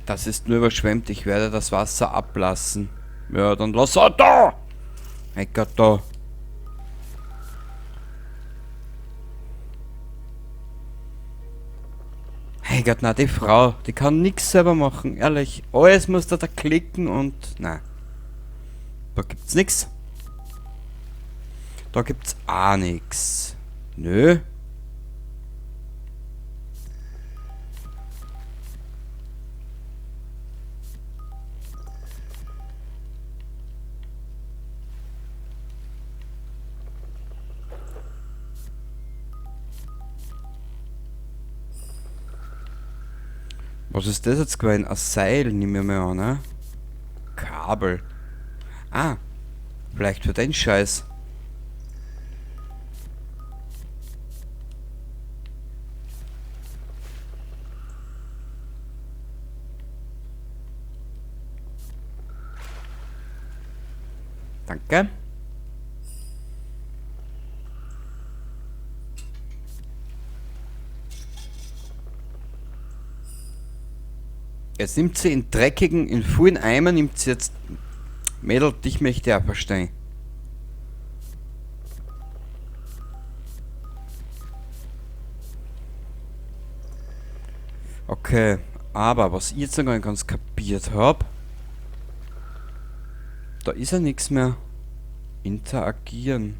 Das ist nur überschwemmt. Ich werde das Wasser ablassen. Ja, dann lass er da! Mein Gott, da. Hey Gott, na, die Frau, die kann nichts selber machen, ehrlich. Alles muss da klicken und... Na, da gibt's nix. Da gibt's auch nix. Nö. Was ist das jetzt gewesen? Ein Seil, nehmen wir mal an, ne? Kabel. Ah, vielleicht für den Scheiß. Danke. Jetzt nimmt sie in dreckigen, in vollen Eimer, nimmt sie jetzt... Mädel, dich möchte ich auch verstehen. Okay, aber was ich jetzt noch gar nicht ganz kapiert habe, da ist ja nichts mehr. Interagieren.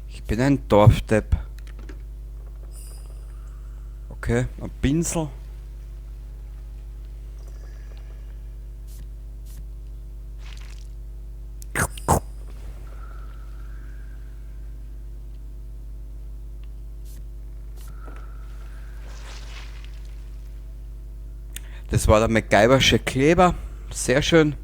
Ich bin ein Dorfdepp. Okay, ein Pinsel. Das war der MacGyversche Kleber. Sehr schön.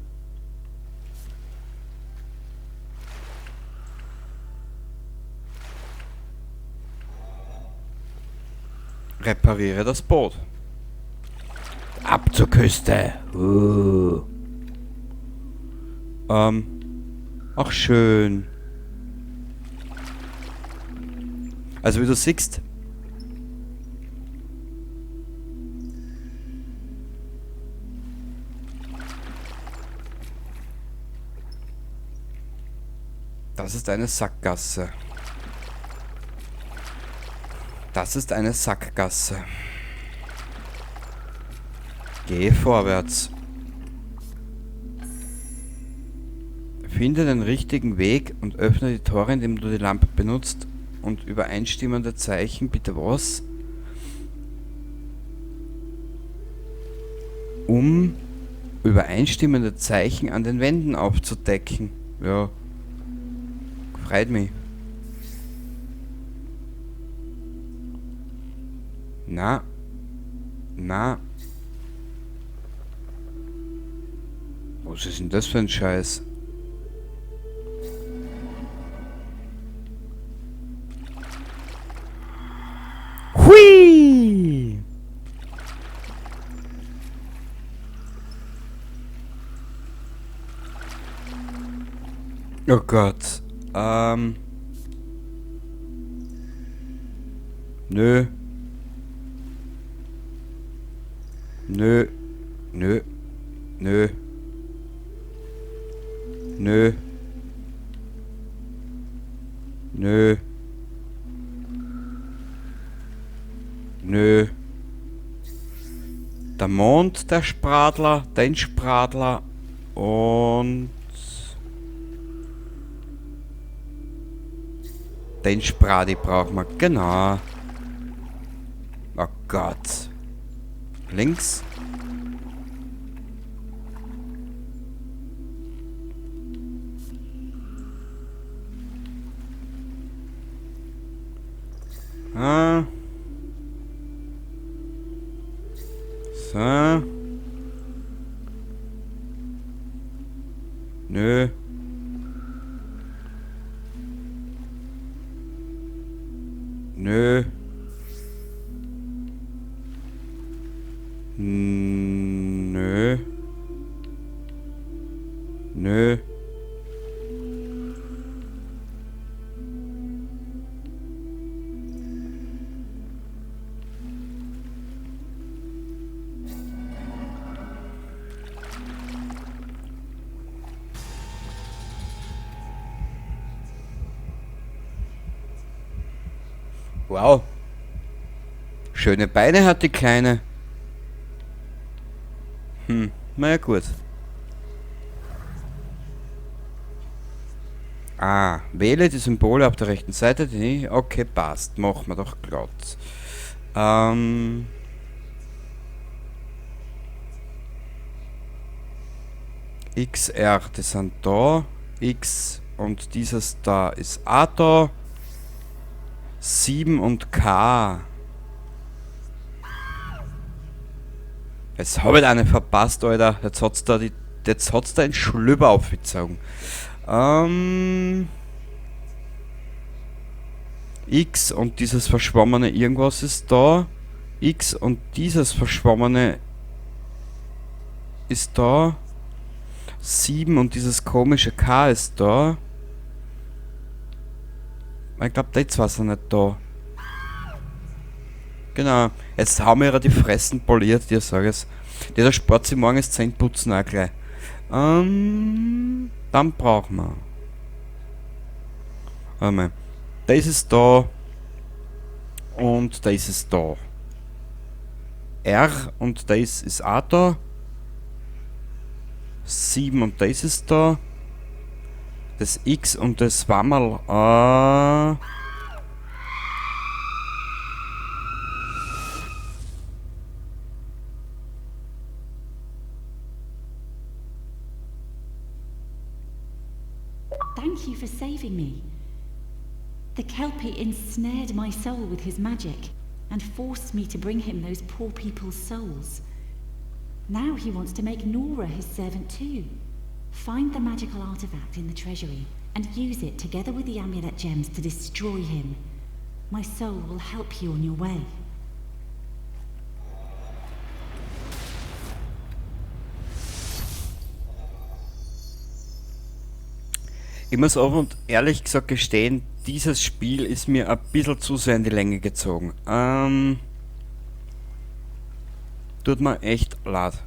Repariere das Boot. Ab zur Küste. Ach schön. Also wie du siehst. Das ist eine Sackgasse. Das ist eine Sackgasse. Geh vorwärts. Finde den richtigen Weg und öffne die Tore, indem du die Lampe benutzt und übereinstimmende Zeichen. Bitte was? Um übereinstimmende Zeichen an den Wänden aufzudecken. Ja. Freut mich. Na. Na. Was ist denn das für ein Scheiß? Hui! Oh Gott. Nö. Nö. Nö. Nö. Nö. Nö. Nö. Der Mond, der Spradler, den Spradler und den Spradi brauchen wir. Genau. Oh Gott. Links. Ah. So. Nö. Nö. Nö. Wow. Schöne Beine hat die Kleine. Na ja, gut. Ah, wähle die Symbole auf der rechten Seite. Okay, passt. Machen wir doch glatt. XR, die sind da. X und dieses da ist auch da. 7 und K. Jetzt habe ich eine verpasst, Alter. Jetzt hat's da einen Schlüpper aufgezogen. X und dieses verschwommene irgendwas ist da. X und dieses verschwommene ist da. 7 und dieses komische K ist da. Ich glaube, die zwei sind nicht da. Genau. Jetzt haben wir ja die Fressen poliert, dir sag es. Der spart sich morgen das Zähneputzen auch gleich. Dann brauchen wir. Warte mal. Da ist es da. Und da ist es da. R und da ist auch da. 7 und da ist es da. Das X und das war mal. Thank you for saving me. The Kelpie ensnared my soul with his magic and forced me to bring him those poor people's souls. Now he wants to make Nora his servant too. Find the magical artifact in the treasury and use it together with the amulet gems to destroy him. My soul will help you on your way. Ich muss offen und ehrlich gesagt gestehen, dieses Spiel ist mir ein bisschen zu sehr in die Länge gezogen. Tut mir echt leid.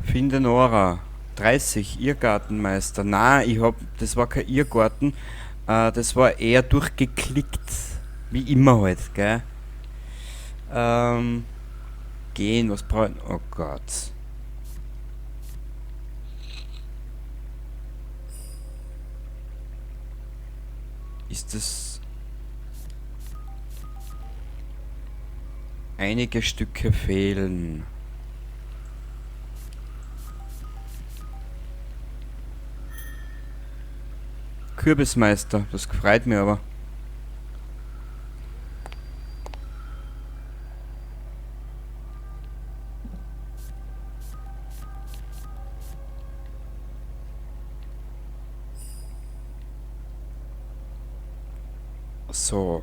Finde Nora. 30, Irrgartenmeister. Nein, das war kein Irrgarten. Das war eher durchgeklickt. Wie immer halt, gell? Gehen, was brauchen? Oh Gott. Ist das... Einige Stücke fehlen. Kürbismeister, das freut mich aber. So.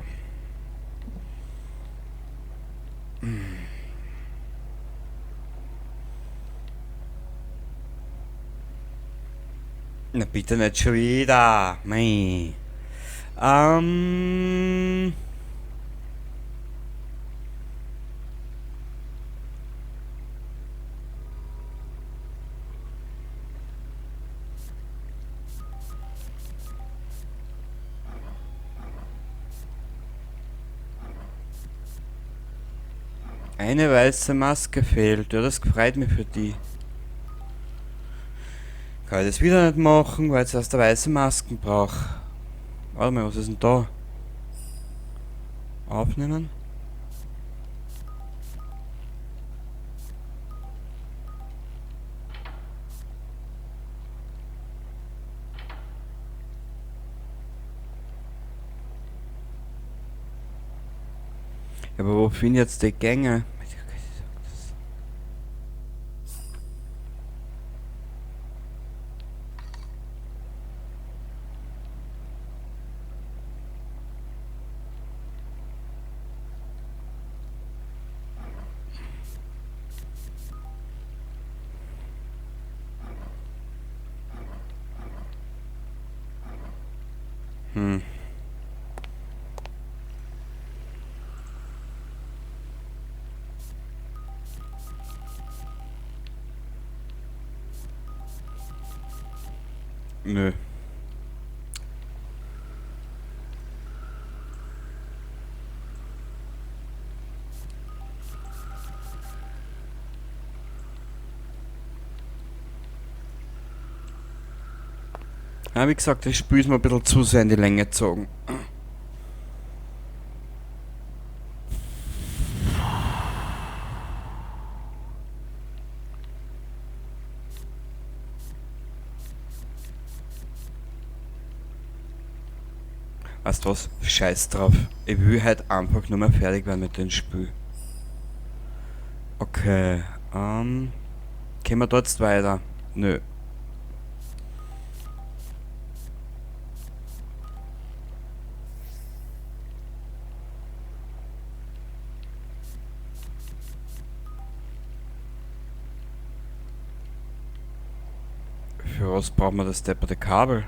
Na bitte nicht schon wieder. Mei. Eine weiße Maske fehlt. Ja, das freut mich für die. Kann ich das wieder nicht machen, weil ich erst eine weiße Masken brauche. Warte mal, was ist denn da? Aufnehmen. Ja, aber wo finde ich jetzt die Gänge? Hm. Nö. Ja, wie gesagt, das Spiel ist mir ein bisschen zu sehr in die Länge gezogen. Weißt du was? Scheiß drauf. Ich will halt einfach nur mal fertig werden mit dem Spiel. Okay, gehen wir dort jetzt weiter? Nö. Für was brauchen wir das depperte Kabel?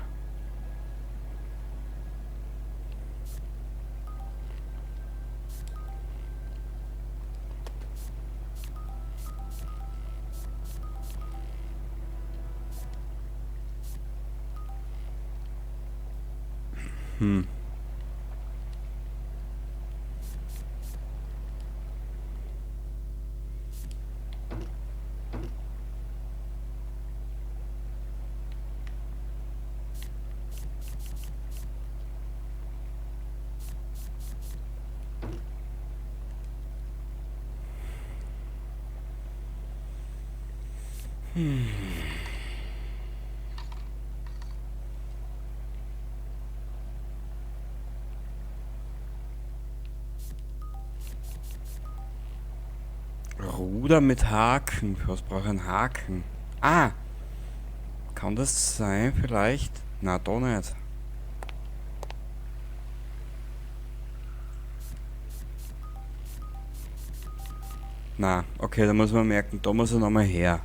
Hm. Ruder mit Haken. Für was brauche ich einen Haken? Ah! Kann das sein vielleicht? Na, doch nicht. Na, okay, da muss man merken, da muss er nochmal her.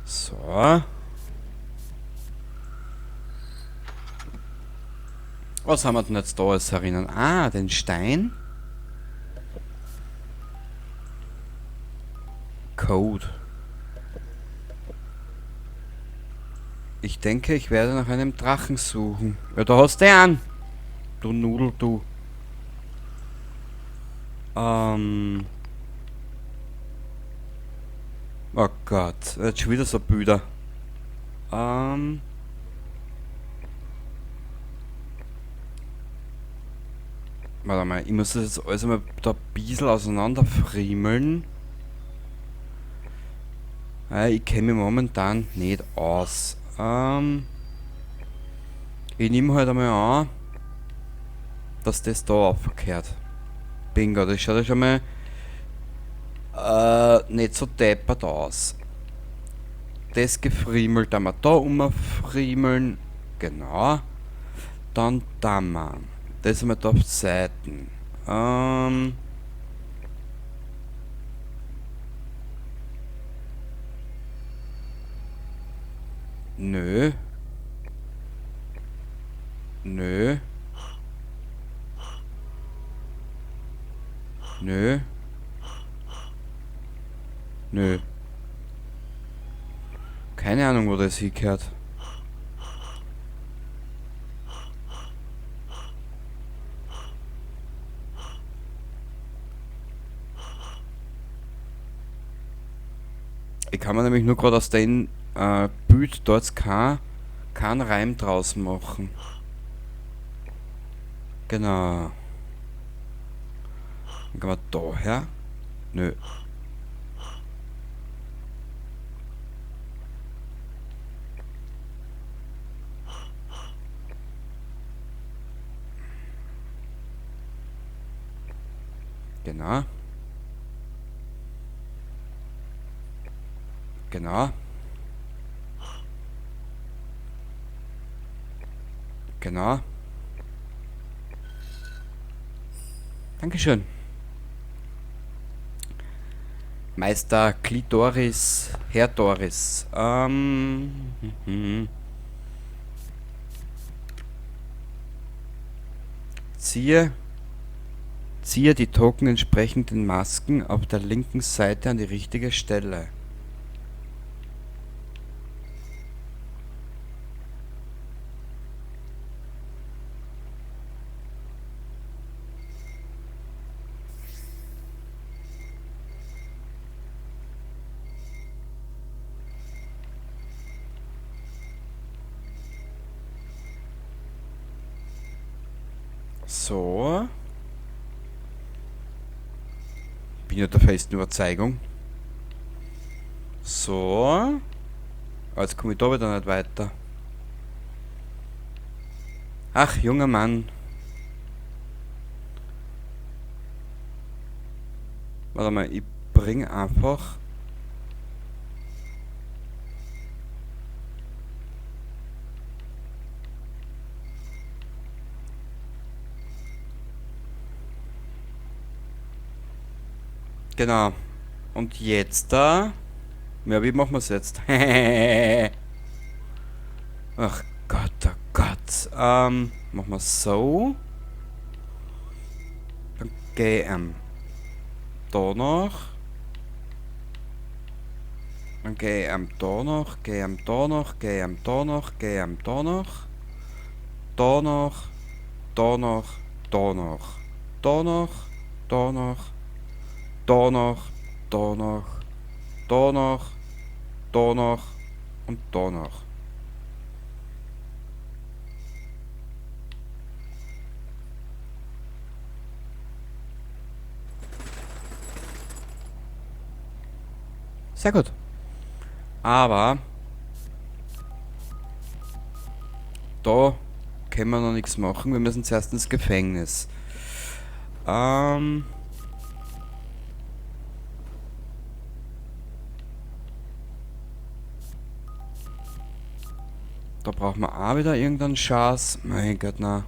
So. Was haben wir denn jetzt da alles erinnern? Ah, den Stein. Code. Ich denke, ich werde nach einem Drachen suchen. Ja, da hast du den an. Du Nudel, du. Oh Gott, jetzt schon wieder so Bilder. Warte mal, ich muss das jetzt alles mal da ein bisschen auseinanderfriemeln. Ich kenne mich momentan nicht aus. Ich nehme halt einmal an, dass das da verkehrt. Bingo, das schaut ja schon mal nicht so deppert aus. Das gefriemelt, dann wir da umfriemeln. Genau. Dann da mal. Das haben wir da auf die Seiten. Nö. Nö. Nö. Nö. Keine Ahnung, wo das hingehört. Ich kann mir nämlich nur gerade aus dem Bild dort keinen Reim draus machen. Genau. Dann gehen wir da her. Nö. Genau. Genau. Genau. Dankeschön. Meister Klitoris, Herr Doris. Ziehe die Token entsprechend den Masken auf der linken Seite an die richtige Stelle. So. Bin ja der festen Überzeugung. So. Jetzt komme ich da wieder nicht weiter. Ach, junger Mann. Warte mal, ich bringe einfach... Genau. Und jetzt da... Ja, wie machen wir es jetzt? Ach Gott, oh Gott. Machen wir so. Dann gehen da noch. Dann gehen da noch, gehen da noch, gehen da noch, gehen da noch. Da noch, da noch, da noch. Da noch, da noch. Da noch, da noch, da noch, da noch und da noch. Sehr gut. Aber da können wir noch nichts machen. Wir müssen zuerst ins Gefängnis. Da brauchen wir auch wieder irgendeinen Schatz. Mein Gott, na.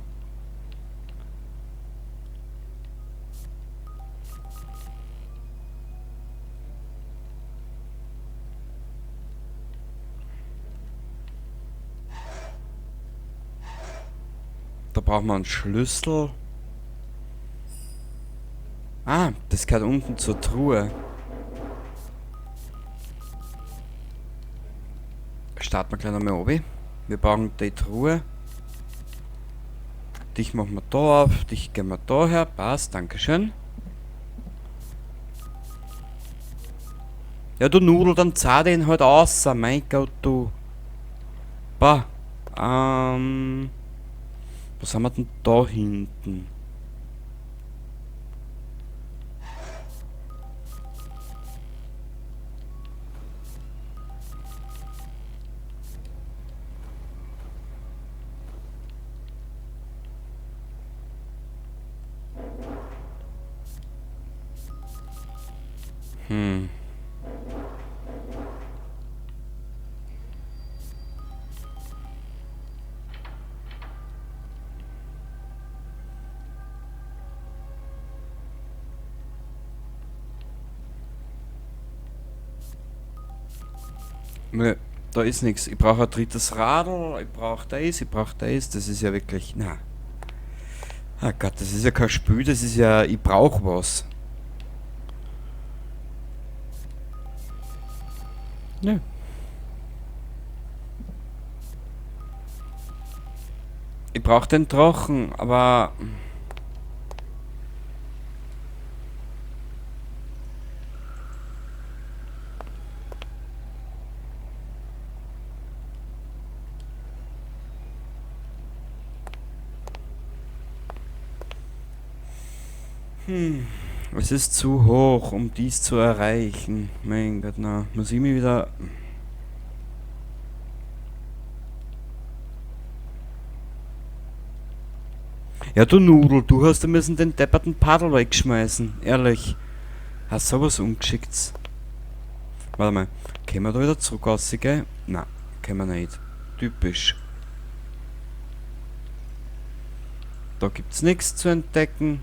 Da brauchen wir einen Schlüssel. Ah, das gehört unten zur Truhe. Starten wir gleich nochmal oben. Wir brauchen die Truhe. Dich machen wir da auf, dich gehen wir da her. Passt, dankeschön. Ja, du Nudel, dann zahl den halt aus. Mein Gott, du. Bah. Was haben wir denn da hinten? Ne, da ist nichts. Ich brauche ein drittes Radl, ich brauche das, das ist ja wirklich... Na. Ah Gott, das ist ja kein Spiel, das ist ja... Ich brauche was. Nö. Ich brauche den Drachen, aber... Es ist zu hoch, um dies zu erreichen. Mein Gott, na, muss ich mich wieder... Ja, du Nudel, du hast müssen den depperten Paddel wegschmeißen. Ehrlich. Hast sowas ungeschickt. Warte mal. Können wir da wieder zurück rausgehen? Nein, können wir nicht. Typisch. Da gibt's nichts zu entdecken.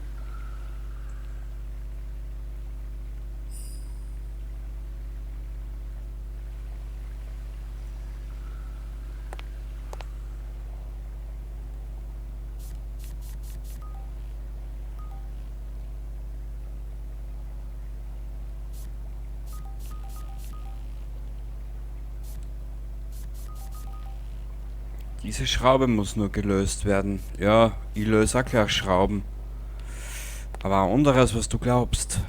Diese Schraube muss nur gelöst werden. Ja, ich löse auch gleich Schrauben. Aber ein anderes, was du glaubst.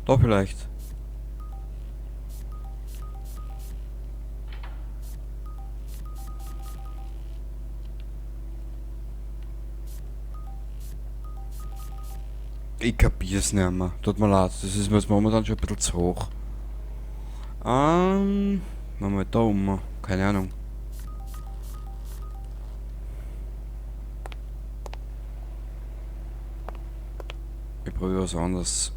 Da vielleicht. Ich kapier's nicht mehr. Tut mir leid, das ist mir jetzt momentan schon ein bisschen zu hoch. Machen wir da um. Keine Ahnung. Ich probiere was anderes.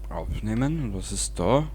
Aufnehmen. Und was ist da?